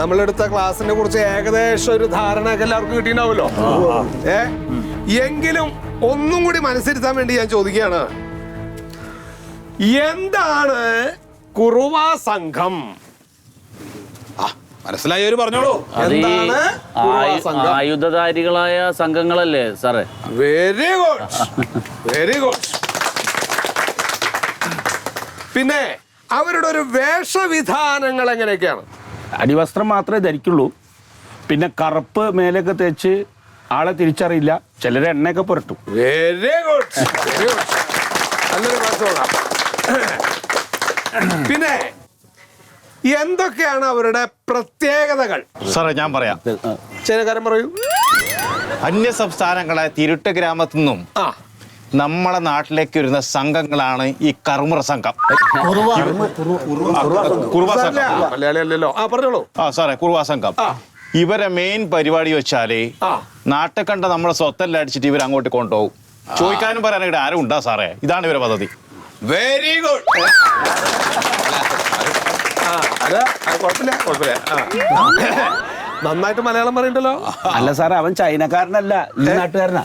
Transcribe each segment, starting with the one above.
നമ്മളെടുത്ത ക്ലാസിനെ കുറിച്ച് ഏകദേശം ഒരു ധാരണ ഒക്കെ എല്ലാവർക്കും കിട്ടിയിട്ടുണ്ടാവുമല്ലോ. എങ്കിലും ഒന്നും കൂടി മനസ്സിരുത്താൻ വേണ്ടി ഞാൻ ചോദിക്കുകയാണ്, എന്താണ് കുറുവാ സംഘം? മനസ്സിലായവര് പറഞ്ഞോളൂ. എന്താണ് ആയുധധാരികളായ സംഘങ്ങളല്ലേ സാറേ? Very good, very good. പിന്നെ അവരുടെ ഒരു വേഷവിധാനങ്ങൾ എങ്ങനെയൊക്കെയാണ്? അടിവസ്ത്രം മാത്രമേ ധരിക്കുള്ളൂ. പിന്നെ കറുപ്പ് മേലൊക്കെ തേച്ച് ആളെ തിരിച്ചറിയില്ല. ചിലരെ എണ്ണയൊക്കെ പുരട്ടും. Very good, very good. നല്ലൊരു ക്ലാസ്. പിന്നെ എന്തൊക്കെയാണ് അവരുടെ പ്രത്യേകതകൾ? സാറേ ഞാൻ പറയാം. ചൈനക്കാരൻ പറയൂ. അന്യ സംസ്ഥാനങ്ങളെ തിരുട്ട ഗ്രാമത്തിൽ നിന്നും നമ്മളെ നാട്ടിലേക്ക് വരുന്ന സംഘങ്ങളാണ് ഈ കർമ്മ സംഘം. മലയാളിയല്ലോ. പറഞ്ഞോളൂ. സാറേ കുറുവാ സംഘം ഇവരെ മെയിൻ പരിപാടി വെച്ചാല് നാട്ടിൽ കണ്ട നമ്മളെ സ്വത്തെല്ലാം അടിച്ചിട്ട് ഇവർ അങ്ങോട്ട് കൊണ്ടുപോകും. ചോദിക്കാനും പറയാനായിട്ട് ആരും ഉണ്ടാ സാറേ. ഇതാണ് ഇവരെ പദ്ധതി. Very good. കുഴപ്പമില്ല, കുഴപ്പമില്ല. നന്നായിട്ട് മലയാളം പറയണ്ടല്ലോ. അല്ല സാറേ, അവൻ ചൈനക്കാരനല്ല, ഈ നാട്ടുകാരനാ.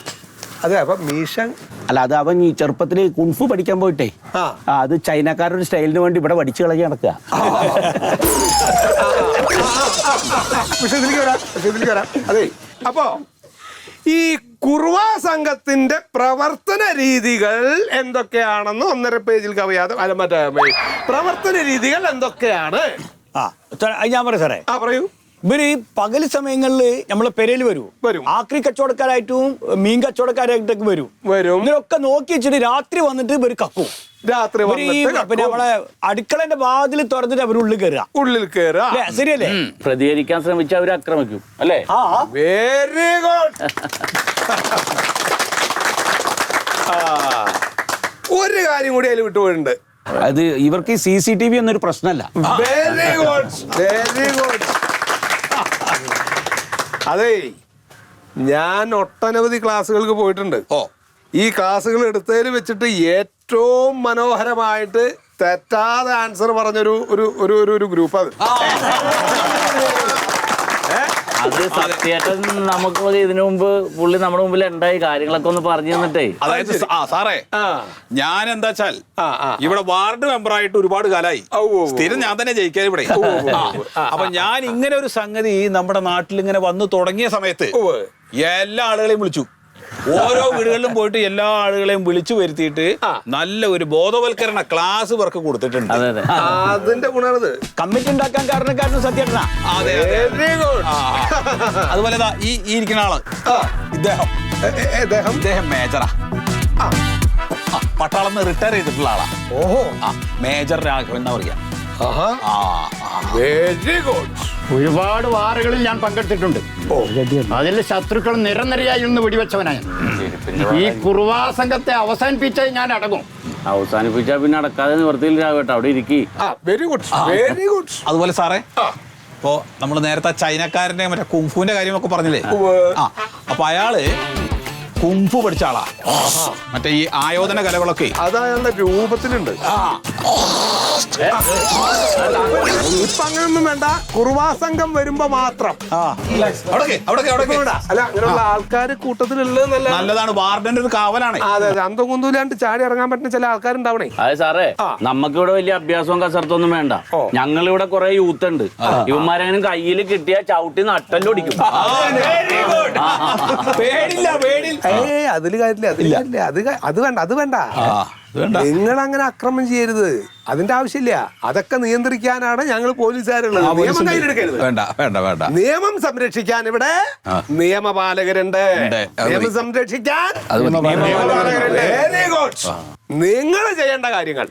അതെ. അപ്പൊ മീഷൻ അല്ല, അത് അവൻ ഈ ചെറുപ്പത്തിൽ കുൻഫു പഠിക്കാൻ പോയിട്ടേ അത് ചൈനക്കാരുടെ ഒരു സ്റ്റൈലിന് വേണ്ടി ഇവിടെ പഠിച്ചു കളഞ്ഞ് നടക്കുക. വിഷയത്തിലേക്ക് വരാം. അതെ. അപ്പോ ഈ കുറുവാ സംഘത്തിന്റെ പ്രവർത്തന രീതികൾ എന്തൊക്കെയാണെന്ന് 1.5 പേജിൽ കവിയാതെ മറ്റേ പ്രവർത്തന രീതികൾ എന്തൊക്കെയാണ്? ഞാൻ പറയാം സാറേ. പറയൂ. ഇവര് ഈ പകൽ സമയങ്ങളില് നമ്മളെ പെരയിൽ വരും. ആക്രി കച്ചവടക്കാരായിട്ടും മീൻ കച്ചവടക്കാരായിട്ടൊക്കെ വരും. ഇവരൊക്കെ നോക്കി വെച്ചിട്ട് രാത്രി വന്നിട്ട് ഇവര് കക്കും. രാത്രി പിന്നെ നമ്മളെ അടുക്കളന്റെ വാതിൽ തുറന്നിട്ട് അവർ ഉള്ളിൽ കയറുക. ശരിയല്ലേ? പ്രതികരിക്കാൻ ശ്രമിച്ച അവര് ആക്രമിക്കും അല്ലേ? Very good. ഒരു കാര്യം കൂടി അതിൽ വിട്ടുപോയിട്ടുണ്ട്. അത് ഇവർക്ക് ഈ CCTV ഒന്നൊരു പ്രശ്നമല്ല. Very good, very good. അതെ, ഞാൻ ഒട്ടനവധി ക്ലാസ്സുകൾക്ക് പോയിട്ടുണ്ട്. ഈ ക്ലാസ്സുകൾ എടുത്തതിൽ വെച്ചിട്ട് ഏറ്റവും മനോഹരമായിട്ട് തെറ്റാതെ ആൻസർ പറഞ്ഞൊരു ഒരു ഗ്രൂപ്പ് അത്. അത് സത്യേട്ടൻ നമുക്ക് ഇതിനു മുമ്പ് പുള്ളി നമ്മുടെ മുമ്പിൽ ഉണ്ടായി കാര്യങ്ങളൊക്കെ ഒന്ന് പറഞ്ഞു തന്നിട്ടേ. അതായത് സാറേ, ഞാൻ എന്താ വെച്ചാൽ ഇവിടെ വാർഡ് മെമ്പറായിട്ട് ഒരുപാട് കാലായി. സ്ഥിരം ഞാൻ തന്നെ ജയിക്കാൻ ഇവിടെ. അപ്പൊ ഞാൻ ഇങ്ങനെ ഒരു സംഗതി നമ്മുടെ നാട്ടിൽ ഇങ്ങനെ വന്നു തുടങ്ങിയ സമയത്ത് എല്ലാ ആളുകളെയും വിളിച്ചു. ഓരോ വീടുകളിലും പോയിട്ട് എല്ലാ ആളുകളെയും വിളിച്ചു വരുത്തിയിട്ട് നല്ല ഒരു ബോധവൽക്കരണ ക്ലാസ് വർക്ക് കൊടുത്തിട്ടുണ്ട്. അതിന്റെ ഗുണമാണത്. കമ്മിറ്റി ഉണ്ടാക്കാൻ കാരണക്കാരനും സത്യേട്ടനാ. അതുപോലെ ഈ ഇരിക്കുന്ന ആള് ഇദ്ദേഹം മേജറാ. പട്ടാളം റിട്ടയർ ചെയ്തിട്ടുള്ള ആളാ. മേജർ രാഘവൻ എന്നാ പറയാ. Very good. ഒരുപാട് വാറുകളിൽ ഞാൻ പങ്കെടുത്തിട്ടുണ്ട്. അതിൽ ശത്രുക്കൾ നിരനിരയായി നിന്ന് വെടിവെച്ചവനാണ്. ഈ കുറുവാ സംഘത്തെ അവസാനിപ്പിച്ചാൽ ഞാൻ അടങ്ങും. അവസാനിപ്പിച്ചാൽ പിന്നെ അടക്കാതെ നിവർത്തിയിൽ രാഘവട്ടെ അവിടെ ഇരിക്കി. Very good, very good. അതുപോലെ സാറേ, ഇപ്പോ നമ്മള് നേരത്തെ ചൈനക്കാരന്റെ മറ്റേ കുംഫുവിന്റെ കാര്യമൊക്കെ പറഞ്ഞില്ലേ? അപ്പൊ അയാള് കുംഫു പഠിച്ച ആളാ. മറ്റേ ഈ ആയോധന കലകളൊക്കെ അത് അയാളുടെ രൂപത്തിലുണ്ട്. ഇപ്പൊ അങ്ങനൊന്നും വേണ്ട. കുറുവാ സംഘം വരുമ്പോ മാത്രം. അല്ല, അങ്ങനെയുള്ള ആൾക്കാർ കൂട്ടത്തിലുള്ളത് നല്ലതാണ്. വാർഡന്റെ ഒരു കാവലാണ്. അതെ, അന്തം കുന്തൂലാണ്ട് ചാടി ഇറങ്ങാൻ പറ്റുന്ന ചില ആൾക്കാരുണ്ടാവണേ. അതെ സാറേ, നമുക്കിവിടെ വലിയ അഭ്യാസവും കസരത്തൊന്നും വേണ്ട. ഞങ്ങളിവിടെ കുറെ യൂത്ത് ഉണ്ട്. ഇവന്മാരെങ്ങനെ കയ്യിൽ കിട്ടിയ ചവിട്ടി നട്ടല്ലൊടിക്കും. പേടില്ല, പേടില്ല. അതില് കാര്യമില്ല. അത് വേണ്ട. നിങ്ങൾ അങ്ങനെ അക്രമം ചെയ്യരുത്. അതിന്റെ ആവശ്യമില്ല. അതൊക്കെ നിയന്ത്രിക്കാനാണ് ഞങ്ങൾ പോലീസുകാരുള്ളത്. നിയമം കയ്യിലെടുക്കരുത്. വേണ്ട. നിയമം സംരക്ഷിക്കാൻ ഇവിടെ നിയമപാലകരുണ്ട്. നിയമം സംരക്ഷിക്കാൻ വെരി ഗുഡ്. നിങ്ങൾ ചെയ്യേണ്ട കാര്യങ്ങൾ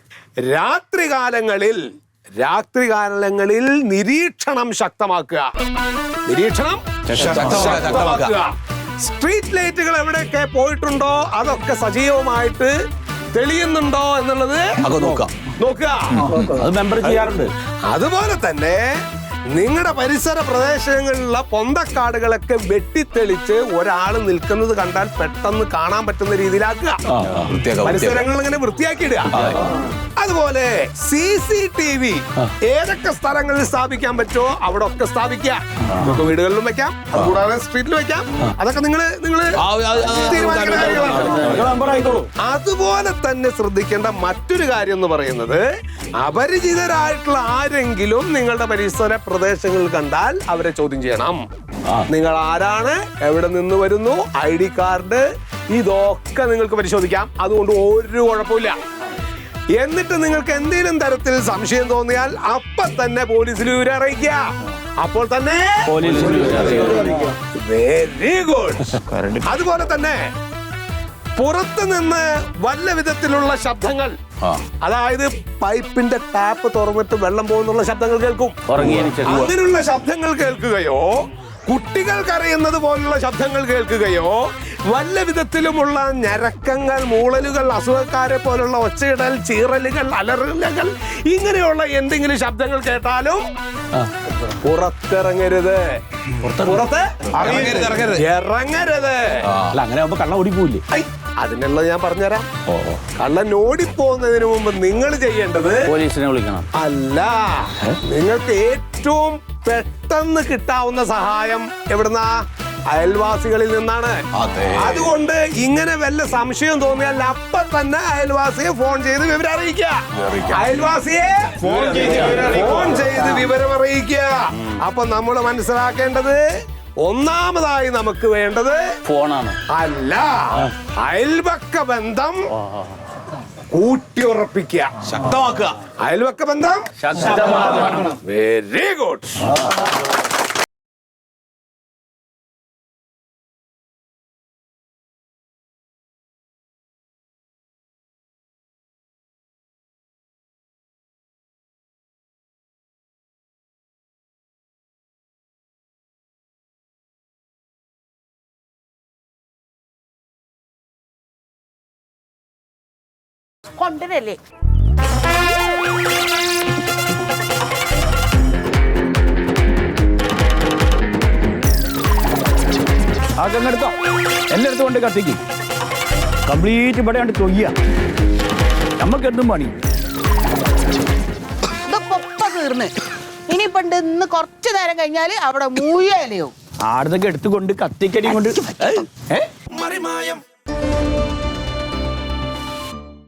രാത്രികാലങ്ങളിൽ നിരീക്ഷണം ശക്തമാക്കുക. സ്ട്രീറ്റ് ലൈറ്റുകൾ എവിടെയൊക്കെ പോയിട്ടുണ്ടോ അതൊക്കെ സജീവമായിട്ട് തെളിയുന്നുണ്ടോ എന്നുള്ളത് നോക്കുക. അത് മെമ്പർ ചെയ്യാറുണ്ട്. അതുപോലെ തന്നെ നിങ്ങളുടെ പരിസര പ്രദേശങ്ങളിലുള്ള പൊന്തക്കാടുകളൊക്കെ വെട്ടിത്തെളിച്ച് ഒരാൾ നിൽക്കുന്നത് കണ്ടാൽ പെട്ടെന്ന് കാണാൻ പറ്റുന്ന രീതിയിലാക്കുക. പരിസരങ്ങൾ ഇങ്ങനെ വൃത്തിയാക്കിയിടുക. അതുപോലെ CCTV ഏതൊക്കെ സ്ഥലങ്ങളിൽ സ്ഥാപിക്കാൻ പറ്റുമോ അവിടെ ഒക്കെ സ്ഥാപിക്കുക. നമുക്ക് വീടുകളിലും വെക്കാം, അതുകൂടാതെ സ്ട്രീറ്റിൽ വെക്കാം. അതൊക്കെ നിങ്ങള് തീരുമാനിക്കുന്ന കാര്യങ്ങളാണ്. അതുപോലെ തന്നെ ശ്രദ്ധിക്കേണ്ട മറ്റൊരു കാര്യം എന്ന് പറയുന്നത്, അപരിചിതരായിട്ടുള്ള ആരെങ്കിലും നിങ്ങളുടെ പരിസര പ്രദേശങ്ങളിൽ കണ്ടാൽ അവരെ ചോദ്യം ചെയ്യണം. നിങ്ങൾ ആരാണ്, എവിടെ നിന്ന് വരുന്നു, ID കാർഡ്, ഇതൊക്കെ നിങ്ങൾക്ക് പരിശോധിക്കാം. അതുകൊണ്ട് ഒരു കുഴപ്പമില്ല. എന്നിട്ട് നിങ്ങൾക്ക് എന്തെങ്കിലും തരത്തിൽ സംശയം തോന്നിയാൽ അപ്പൊ തന്നെ പോലീസിൽ വിവരം അറിയിക്കുക. അപ്പോൾ തന്നെ വെരി ഗുഡ്. അതുപോലെ തന്നെ പുറത്ത് നിന്ന് വല്ല വിധത്തിലുള്ള ശബ്ദങ്ങൾ, അതായത് പൈപ്പിന്റെ ടാപ്പ് തുറന്നിട്ട് വെള്ളം പോകുന്നുള്ള ശബ്ദങ്ങൾ കേൾക്കും. അങ്ങനെയുള്ള ശബ്ദങ്ങൾ കേൾക്കുകയോ കുട്ടികൾ കരയുന്നത് പോലുള്ള ശബ്ദങ്ങൾ കേൾക്കുകയോ വല്ല വിധത്തിലുമുള്ള ഞരക്കങ്ങൾ, മൂളലുകൾ, അസുഖക്കാരെ പോലുള്ള ഒച്ചയിടൽ, ചീറലുകൾ, അലറലുകൾ, ഇങ്ങനെയുള്ള എന്തെങ്കിലും ശബ്ദങ്ങൾ കേട്ടാലും പുറത്തിറങ്ങരുത്. പുറത്ത് ഇറങ്ങരുത്. അല്ല, അങ്ങനെ ആവുമ്പോ കള്ള ഓടിപ്പോയില്ലേ? അതിനുള്ളത് ഞാൻ പറഞ്ഞുതരാം. കള്ളൻ ഓടിപ്പോകുന്നതിന് മുമ്പ് നിങ്ങൾ ചെയ്യേണ്ടത് പോലീസിനെ വിളിക്കണം. അല്ല, നിങ്ങൾക്ക് ഏറ്റവും പെട്ടെന്ന് കിട്ടാവുന്ന സഹായം എവിടുന്നാ? അയൽവാസികളിൽ നിന്നാണ്. അതുകൊണ്ട് ഇങ്ങനെ വല്ല സംശയം തോന്നിയാൽ അപ്പൊ തന്നെ അയൽവാസിയെ ഫോൺ ചെയ്ത് വിവരം അറിയിക്കുക. അയൽവാസിയെ ഫോൺ ചെയ്ത് വിവരം അറിയിക്കുക. അപ്പൊ നമ്മൾ മനസ്സിലാക്കേണ്ടത്, ഒന്നാമതായി നമുക്ക് വേണ്ടത് ഫോണാണ്. അല്ല, അയൽപക്ക ബന്ധം ഊട്ടിയുറപ്പിക്കുക, ശക്തമാക്കുക. അയൽപക്ക ബന്ധം ശക്തമാക്കണം. Very good. കൊണ്ടുവരല്ലേ? അതെടുത്തോ, എല്ലായിടത്തും കൊണ്ട് കത്തിക്ക്. കംപ്ലീറ്റ് ഇവിടെ കണ്ട് തൊയ്യ. നമുക്ക് എന്തും പണി. ഇതൊക്കെ തീർന്ന് ഇനിയിപ്പോ ഇന്ന് കുറച്ചു നേരം കഴിഞ്ഞാല് അവിടെ മൂയലയോ ആടത്തൊക്കെ എടുത്തുകൊണ്ട് കത്തിക്കടിയും കൊണ്ട് മറിമായം